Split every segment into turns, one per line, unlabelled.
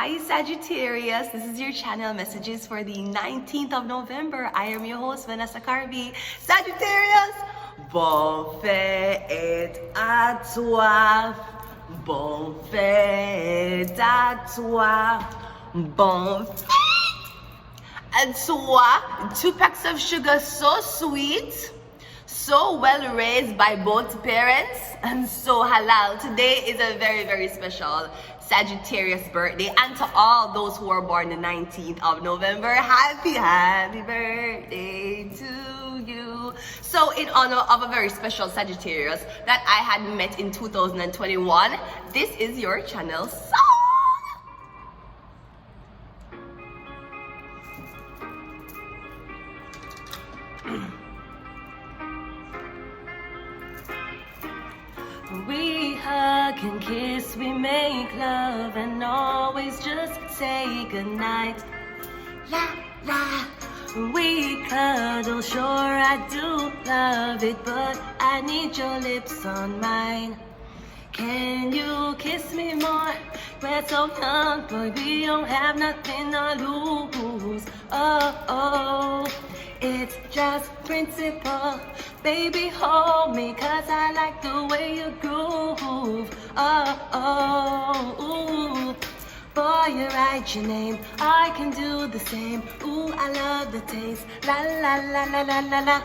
Hi Sagittarius, this is your channel messages for the 19th of November. I am your host Vanessa Carby. Sagittarius, bon fête à toi, bon fête à toi, bon fête à toi. 2 packs of sugar, so sweet, so well raised by both parents, and so halal. Today is a very, very special Sagittarius birthday, and to all those who are born the 19th of November, happy birthday to you. So in honor of a very special Sagittarius that I had met in 2021, this is your channel song. We hug and kiss, we make love and always just say goodnight. La la. We cuddle, sure I do love it, but I need your lips on mine. Can you kiss me more? We're so young, but we don't have nothing to lose. Oh, oh, it's just principle. Baby, hold me, 'cause I like the way you groove. Oh, oh, ooh. Boy, you write your name, I can do the same. Ooh, I love the taste. La, la, la, la, la, la, la.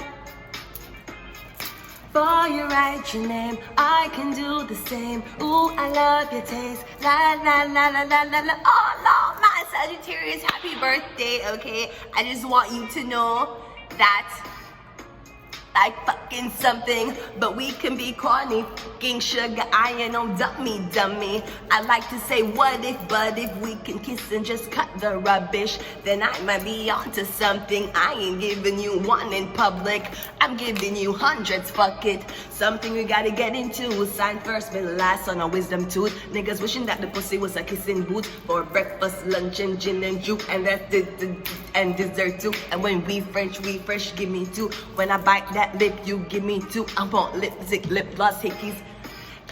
Boy, you write your name, I can do the same. Ooh, I love your taste. La, la, la, la, la, la, la. Oh, no, my Sagittarius, happy birthday, okay? I just want you to know that like fucking something, but we can be corny. Fucking sugar, I ain't no dummy. I like to say what if, but if we can kiss and just cut the rubbish, then I might be onto something. I ain't giving you one in public, I'm giving you hundreds, fuck it. Something we gotta get into. Sign first, middle last on a wisdom tooth. Niggas wishing that the pussy was a kissing booth for breakfast, lunch, and gin and juke, and that's and dessert too. And when we fresh, give me 2. When I bite that lip, you give me 2. I want lipstick, lip gloss, hickeys.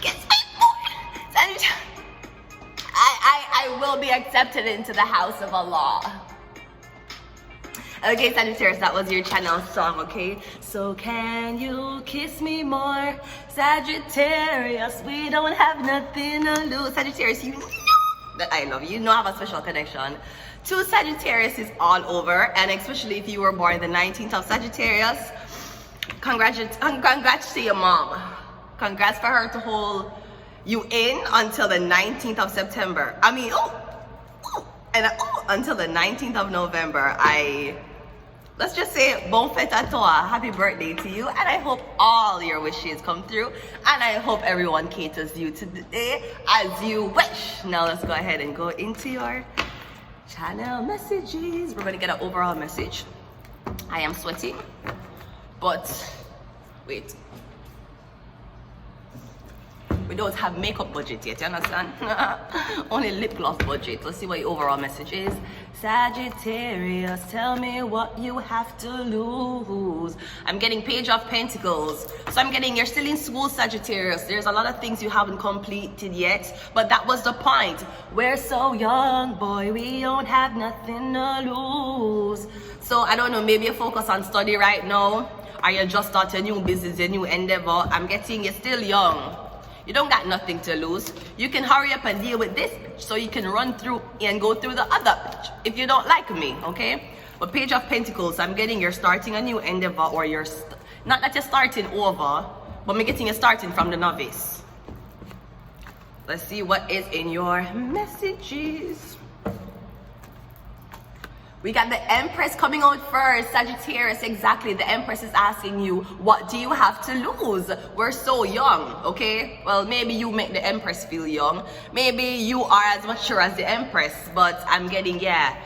Kiss me more. I will be accepted into the house of Allah. Okay, Sagittarius, that was your channel song, okay? So can you kiss me more? Sagittarius, we don't have nothing to lose. Sagittarius, you know that I love you. You know I have a special connection to Sagittarius is all over, and especially if you were born the 19th of Sagittarius. Congrats to your mom. Congrats for her to hold you in until the 19th of September. I mean, until the 19th of November. Let's just say bon fête à toi, happy birthday to you, and I hope all your wishes come through, and I hope everyone caters you today as you wish. Now let's go ahead and go into your channel messages. We're gonna get an overall message. I am sweating, but wait, we don't have makeup budget yet, you understand? Only lip gloss budget. Let's see what your overall message is. Sagittarius, tell me what you have to lose. I'm getting Page of Pentacles. So I'm getting you're still in school, Sagittarius. There's a lot of things you haven't completed yet, but that was the point. We're so young, boy, we don't have nothing to lose. So I don't know, maybe you focus on study right now, or you just start a new business, a new endeavor. I'm getting you're still young. You don't got nothing to lose. You can hurry up and deal with this so you can run through and go through the other if you don't like me, okay? But Page of Pentacles, I'm getting you're starting a new endeavor, or you're not that you're starting over, but I'm getting you starting from the novice. Let's see what is in your messages. We got the Empress coming out first. Sagittarius, exactly. The Empress is asking you, what do you have to lose? We're so young, okay? Well, maybe you make the Empress feel young. Maybe you are as mature as the Empress, but I'm getting, yeah.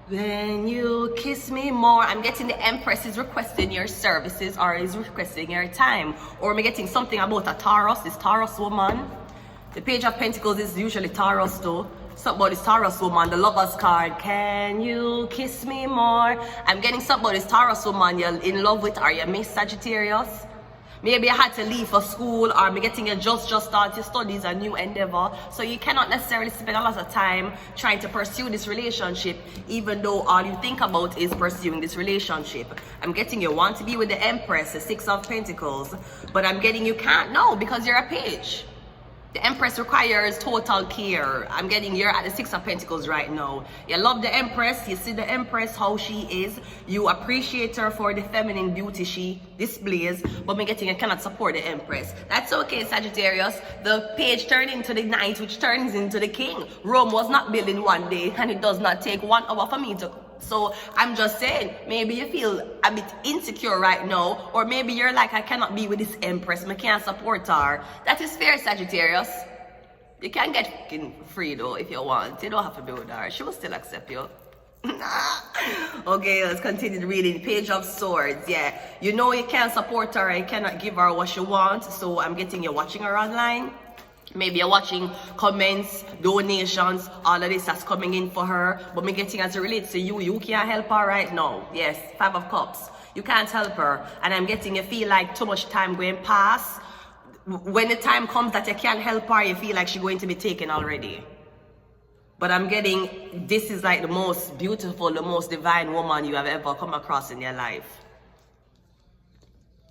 When you kiss me more, I'm getting the Empress is requesting your services, or is requesting your time. Or I'm getting something about a Taurus, this Taurus woman. The Page of Pentacles is usually Taurus too. Something about this Taurus woman, the Lover's card. Can you kiss me more? I'm getting something about this Taurus woman you're in love with, or you miss Sagittarius. Maybe you had to leave for school, or me getting you just start your studies, a new endeavor. So you cannot necessarily spend a lot of time trying to pursue this relationship, even though all you think about is pursuing this relationship. I'm getting you want to be with the Empress, the Six of Pentacles, but I'm getting you can't, no, because you're a page. The Empress requires total care. I'm getting you're at the Six of Pentacles right now. You love the Empress. You see the Empress, how she is. You appreciate her for the feminine beauty she displays. But me getting you cannot support the Empress. That's okay, Sagittarius. The page turned into the knight, which turns into the king. Rome was not built in one day, and it does not take 1 hour for me to... So I'm just saying, maybe you feel a bit insecure right now, or maybe you're like, I cannot be with this Empress, I can't support her. That is fair, Sagittarius. You can get fucking free though if you want. You don't have to be with her. She will still accept you. Okay, let's continue reading. Page of Swords. Yeah, you know you can't support her and you cannot give her what she wants. So I'm getting you watching her online. Maybe you're watching comments, donations, all of this that's coming in for her. But me getting as it relates to you, you can't help her right now. Yes, 5 of Cups. You can't help her. And I'm getting you feel like too much time going past. When the time comes that you can't help her, you feel like she's going to be taken already. But I'm getting, this is like the most beautiful, the most divine woman you have ever come across in your life.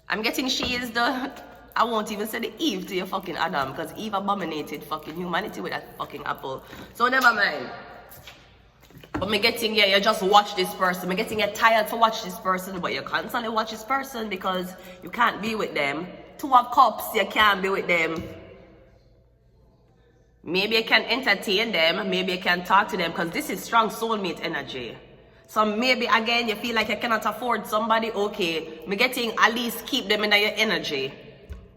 I'm getting she is the... I won't even say the Eve to your fucking Adam, because Eve abominated fucking humanity with that fucking apple. So never mind. But me getting you just watch this person. Me getting you tired to watch this person, but you constantly watch this person because you can't be with them. 2 of Cups, you can't be with them. Maybe you can entertain them, maybe you can talk to them, because this is strong soulmate energy. So maybe again you feel like you cannot afford somebody. Okay, me getting at least keep them in your energy.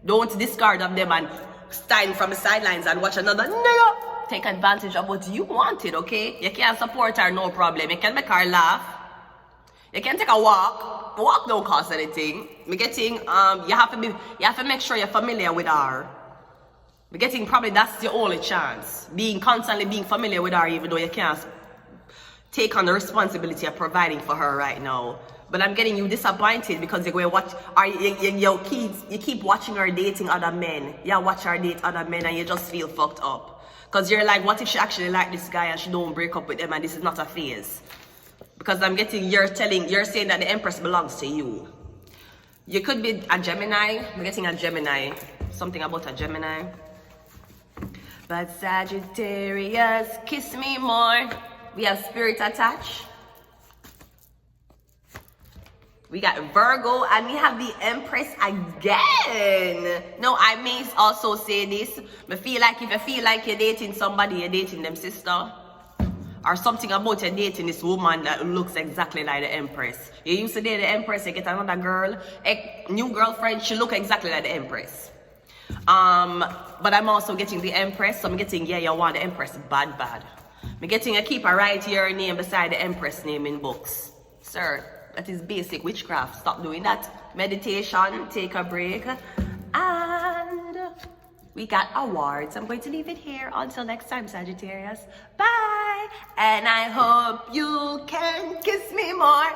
Don't discard of them and stand from the sidelines and watch another nigga take advantage of what you wanted, okay? You can't support her, no problem. You can make her laugh. You can take a walk. Walk don't cost anything. Me getting you have to make sure you're familiar with her. Me getting probably that's your only chance. Constantly being familiar with her, even though you can't take on the responsibility of providing for her right now. But I'm getting you disappointed because you're going to watch, or you keep watching her dating other men. You watch her date other men and you just feel fucked up. Because you're like, what if she actually like this guy and she don't break up with him and this is not a phase? Because I'm getting, you're saying that the Empress belongs to you. You could be a Gemini. I'm getting a Gemini. Something about a Gemini. But Sagittarius, kiss me more. We have Spirit attached. We got Virgo and we have the Empress again. No, I may also say this. I feel like if you feel like you're dating somebody, you're dating them sister. Or something about you dating this woman that looks exactly like the Empress. You used to date the Empress, you get another girl, a new girlfriend, she look exactly like the Empress. But I'm also getting the Empress, so I'm getting, yeah, you want the Empress bad. I'm getting a keep a right your name beside the Empress name in books. Sir, that is basic witchcraft. Stop doing that. Meditation, take a break. And we got awards. I'm going to leave it here until next time, Sagittarius. Bye. And I hope you can kiss me more.